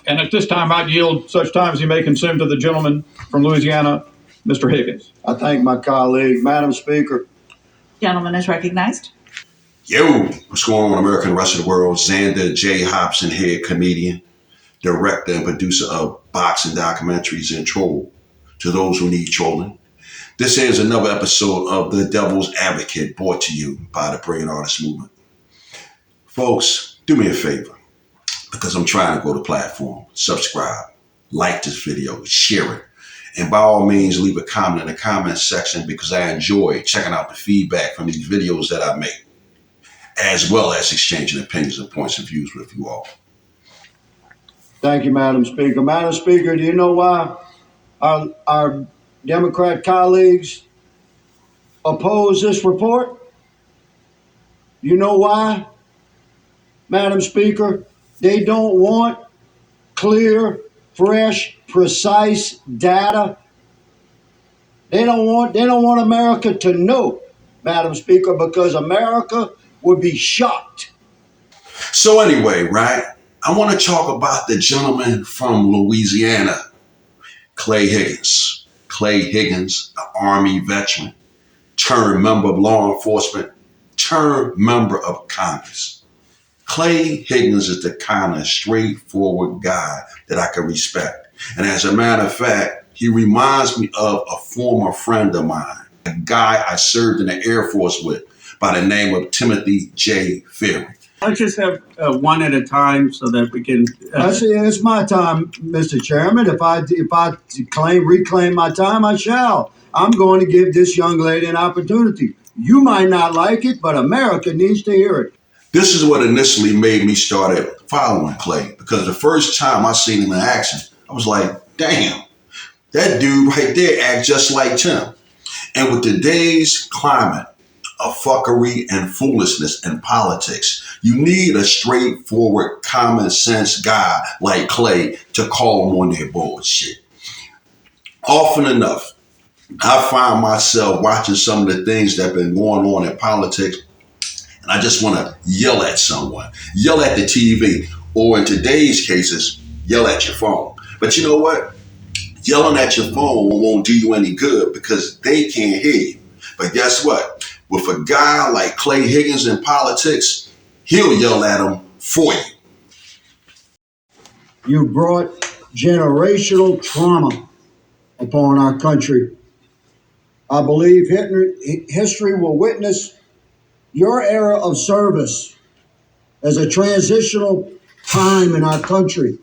And at this time, I'd yield such time as he may consume to the gentleman from Louisiana, Mr. Higgins. I thank my colleague. Madam Speaker. Gentleman is recognized. Yo, what's going on, America and the rest of the world? Xander J. Hobson here, comedian, director, and producer of boxing documentaries and Troll to those who need trolling. This is another episode of The Devil's Advocate, brought to you by the Brilliant Artist Movement. Folks, do me a favor, because I'm trying to grow the platform. Subscribe, like this video, share it, and by all means, leave a comment in the comment section, because I enjoy checking out the feedback from these videos that I make, as well as exchanging opinions and points of views with you all. Thank you, Madam Speaker. Madam Speaker, do you know why our Democrat colleagues oppose this report? You know why, Madam Speaker? They don't want clear, fresh, precise data. They don't want America to know, Madam Speaker, because America would be shocked. So anyway, right, I want to talk about the gentleman from Louisiana, Clay Higgins. Clay Higgins, an Army veteran, turned member of law enforcement, turned member of Congress. Clay Higgins is the kind of straightforward guy that I can respect. And as a matter of fact, he reminds me of a former friend of mine, a guy I served in the Air Force with by the name of Timothy J. Ferry. Let's just have one at a time so that we can. It's my time, Mr. Chairman. If I reclaim my time, I shall. I'm going to give this young lady an opportunity. You might not like it, but America needs to hear it. This is what initially made me start following Clay, because the first time I seen him in action, I was like, damn, that dude right there acts just like Tim. And with today's climate of fuckery and foolishness in politics, you need a straightforward, common sense guy like Clay to call them on their bullshit. Often enough, I find myself watching some of the things that have been going on in politics, and I just want to yell at someone, yell at the TV, or in today's cases, yell at your phone. But you know what? Yelling at your phone won't do you any good because they can't hear you. But guess what? With a guy like Clay Higgins in politics, he'll yell at him for you. You brought generational trauma upon our country. I believe history will witness your era of service as a transitional time in our country.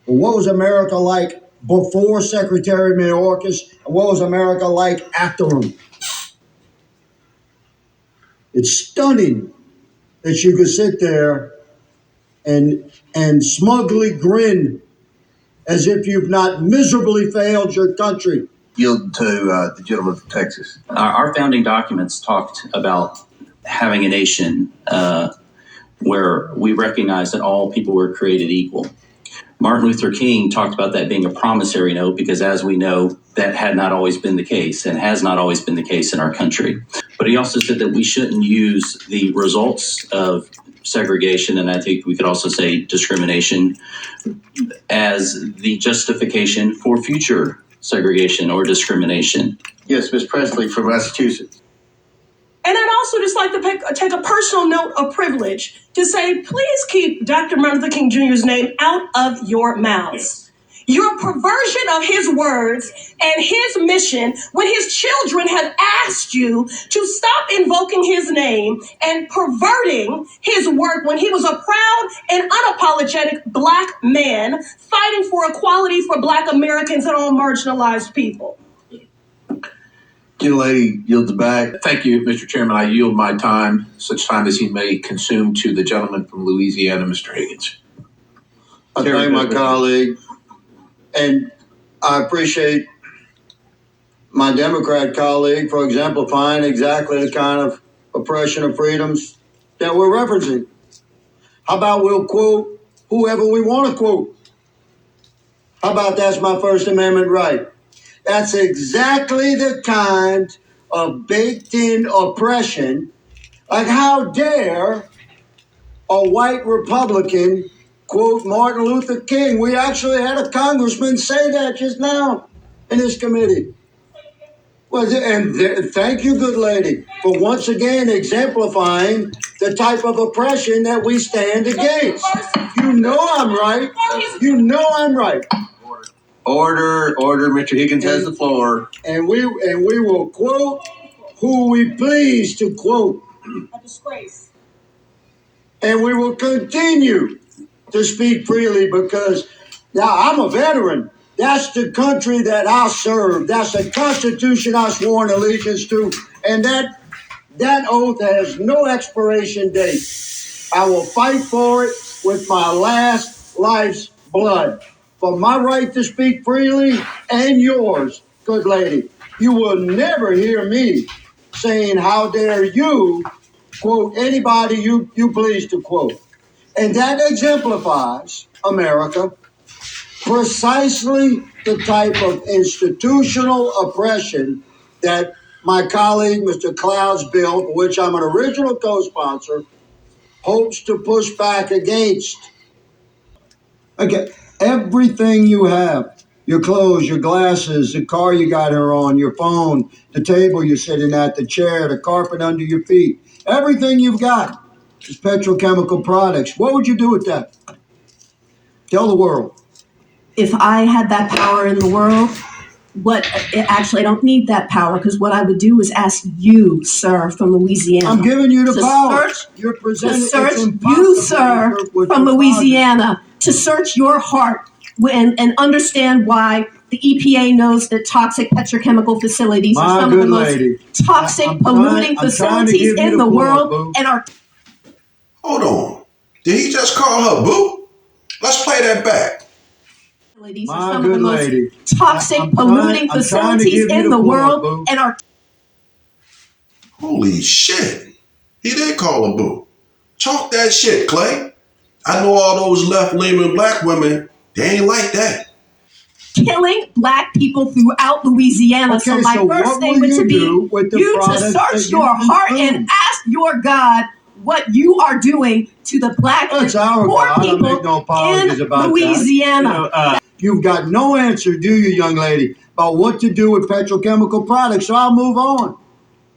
But what was America like before Secretary Mayorkas, and what was America like after him? It's stunning that you could sit there and smugly grin as if you've not miserably failed your country. Yield to the gentleman from Texas. Our founding documents talked about having a nation where we recognize that all people were created equal. Martin Luther King talked about that being a promissory note because, as we know, that had not always been the case and has not always been the case in our country. But he also said that we shouldn't use the results of segregation, and I think we could also say discrimination, as the justification for future segregation or discrimination. Yes, Ms. Presley from Massachusetts. And I'd also just like to take a personal note of privilege to say, please keep Dr. Martin Luther King Jr.'s name out of your mouths. Your perversion of his words and his mission when his children have asked you to stop invoking his name and perverting his work when he was a proud and unapologetic Black man fighting for equality for Black Americans and all marginalized people. Lady yields back. Thank you, Mr. Chairman. I yield my time, such time as he may consume, to the gentleman from Louisiana, Mr. Higgins. I thank my colleague, and I appreciate my Democrat colleague for exemplifying exactly the kind of oppression of freedoms that we're referencing. How about we'll quote whoever we want to quote? How about that's my First Amendment right? That's exactly the kind of baked-in oppression. Like, how dare a white Republican quote Martin Luther King. We actually had a congressman say that just now in this committee. Well, thank you, good lady, for once again exemplifying the type of oppression that we stand against. You know I'm right. You know I'm right. Order. Mr. Higgins has the floor. And we will quote who we please to quote. A disgrace. And we will continue to speak freely because now I'm a veteran. That's the country that I serve. That's the Constitution I sworn allegiance to. And that oath has no expiration date. I will fight for it with my last life's blood. For my right to speak freely and yours, good lady. You will never hear me saying, how dare you quote anybody you please to quote. And that exemplifies, America, precisely the type of institutional oppression that my colleague, Mr. Cloud's bill, for which I'm an original co-sponsor, hopes to push back against. Okay, everything you have, your clothes, your glasses, the car you got her on, your phone, the table you're sitting at, the chair, the carpet under your feet, everything you've got is petrochemical products. What would you do with that? Tell the world. If I had that power in the world, I don't need that power, because what I would do is ask you, sir, from Louisiana. I'm giving you the power. You're presenting you, sir, from Louisiana, to search your heart and understand why the EPA knows that toxic petrochemical facilities are some of the most toxic, polluting facilities in the world, and are. Hold on. Did he just call her boo? Let's play that back. Are some of the most toxic, polluting facilities in the world, and are. Holy shit. He did call her boo. Chalk that shit, Clay. I know all those left-leaning black women, they ain't like that. Killing black people throughout Louisiana. Okay, so my first thing would be you to search your heart and ask your God what you are doing to the black and poor people in Louisiana. You've got no answer, do you, young lady, about what to do with petrochemical products, so I'll move on.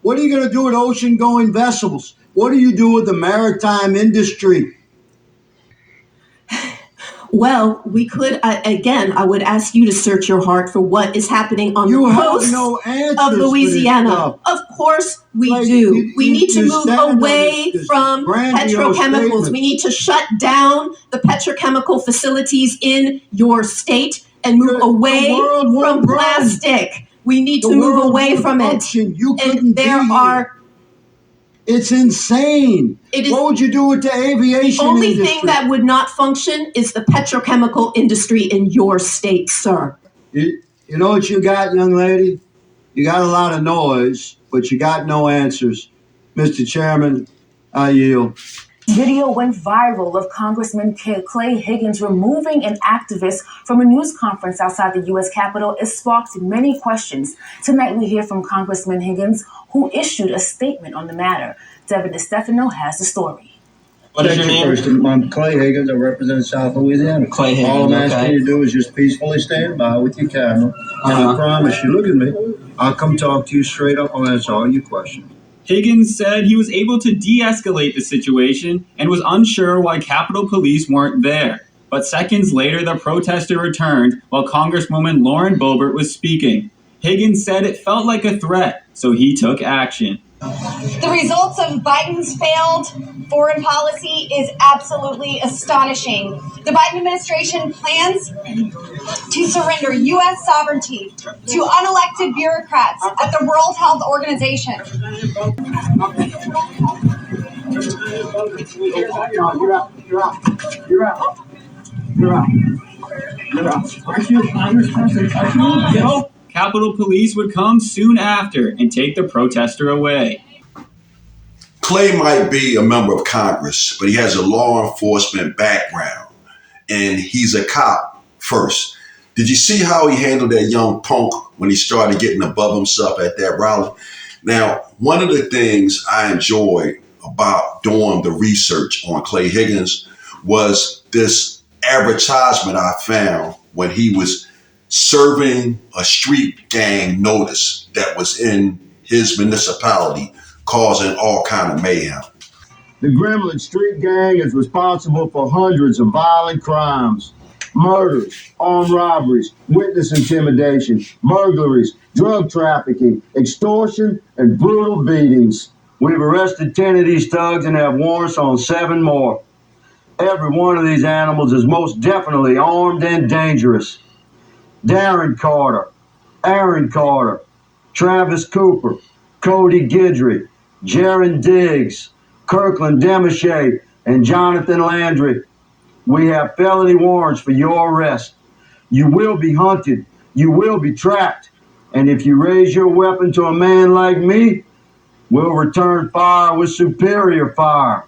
What are you going to do with ocean-going vessels? What do you do with the maritime industry? Well, we could, I would ask you to search your heart for what is happening on the coast of Louisiana. Of course we do. We need to move away from petrochemicals. We need to shut down the petrochemical facilities in your state and move away from plastic. We need to move away from it. And there are... It's insane. What would you do with the aviation industry? The only thing that would not function is the petrochemical industry in your state, sir. You know what you got, young lady? You got a lot of noise, but you got no answers. Mr. Chairman, I yield. Video went viral of Congressman Clay Higgins removing an activist from a news conference outside the U.S. Capitol. It sparked many questions. Tonight we hear from Congressman Higgins, who issued a statement on the matter. Devin DeStefano has the story. What is your name? I'm Clay Higgins. I represent South Louisiana. Clay Higgins, all I'm asking you to do is just peacefully stand by with your camera. And I promise you, look at me, I'll come talk to you straight up. I'll answer all your questions. Higgins said he was able to de-escalate the situation and was unsure why Capitol Police weren't there. But seconds later, the protester returned while Congresswoman Lauren Boebert was speaking. Higgins said it felt like a threat, so he took action. The results of Biden's failed foreign policy is absolutely astonishing. The Biden administration plans to surrender U.S. sovereignty to unelected bureaucrats at the World Health Organization. You're out. Aren't you a congressperson? Get off. Capitol Police would come soon after and take the protester away. Clay might be a member of Congress, but he has a law enforcement background, and he's a cop first. Did you see how he handled that young punk when he started getting above himself at that rally? Now, one of the things I enjoyed about doing the research on Clay Higgins was this advertisement I found when he was serving a street gang notice that was in his municipality, causing all kind of mayhem. The Gremlin Street Gang is responsible for hundreds of violent crimes. Murders, armed robberies, witness intimidation, burglaries, drug trafficking, extortion, and brutal beatings. We've arrested 10 of these thugs and have warrants on 7 more. Every one of these animals is most definitely armed and dangerous. Darren Carter, Aaron Carter, Travis Cooper, Cody Guidry, Jaron Diggs, Kirkland Demachet, and Jonathan Landry. We have felony warrants for your arrest. You will be hunted. You will be tracked. And if you raise your weapon to a man like me, we'll return fire with superior fire.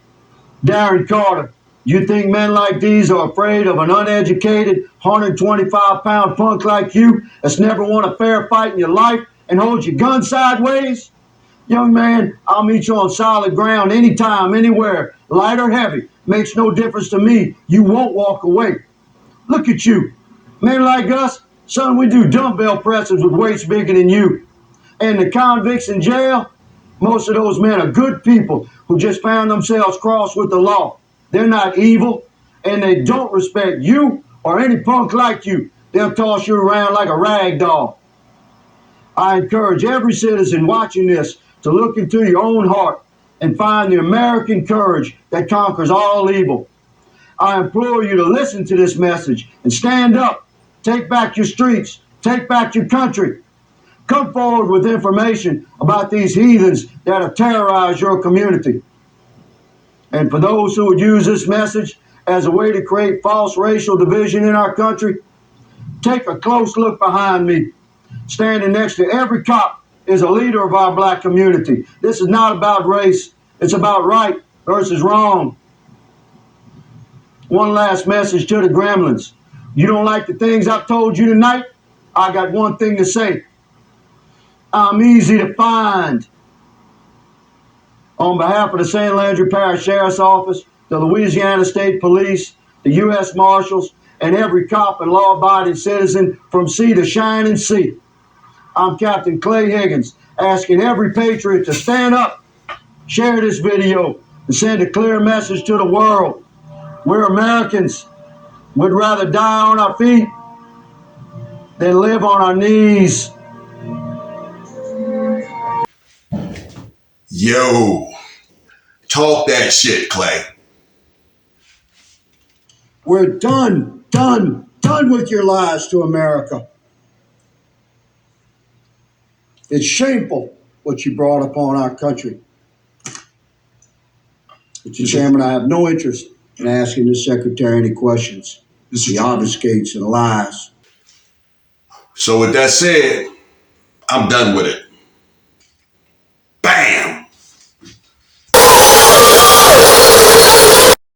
Darren Carter, you think men like these are afraid of an uneducated 125-pound punk like you that's never won a fair fight in your life and holds your gun sideways? Young man, I'll meet you on solid ground anytime, anywhere, light or heavy. Makes no difference to me. You won't walk away. Look at you. Men like us, son, we do dumbbell presses with weights bigger than you. And the convicts in jail, most of those men are good people who just found themselves crossed with the law. They're not evil, and they don't respect you or any punk like you. They'll toss you around like a rag doll. I encourage every citizen watching this to look into your own heart and find the American courage that conquers all evil. I implore you to listen to this message and stand up. Take back your streets. Take back your country. Come forward with information about these heathens that have terrorized your community. And for those who would use this message as a way to create false racial division in our country, take a close look behind me. Standing next to every cop is a leader of our black community. This is not about race. It's about right versus wrong. One last message to the Gremlins. You don't like the things I've told you tonight? I got one thing to say. I'm easy to find. On behalf of the St. Landry Parish Sheriff's Office, the Louisiana State Police, the U.S. Marshals, and every cop and law-abiding citizen from sea to shining sea, I'm Captain Clay Higgins, asking every patriot to stand up, share this video, and send a clear message to the world. We're Americans. We'd rather die on our feet than live on our knees. Yo, talk that shit, Clay. We're done with your lies to America. It's shameful what you brought upon our country. Mr. Chairman, I have no interest in asking the Secretary any questions. He obfuscates and lies. So with that said, I'm done with it.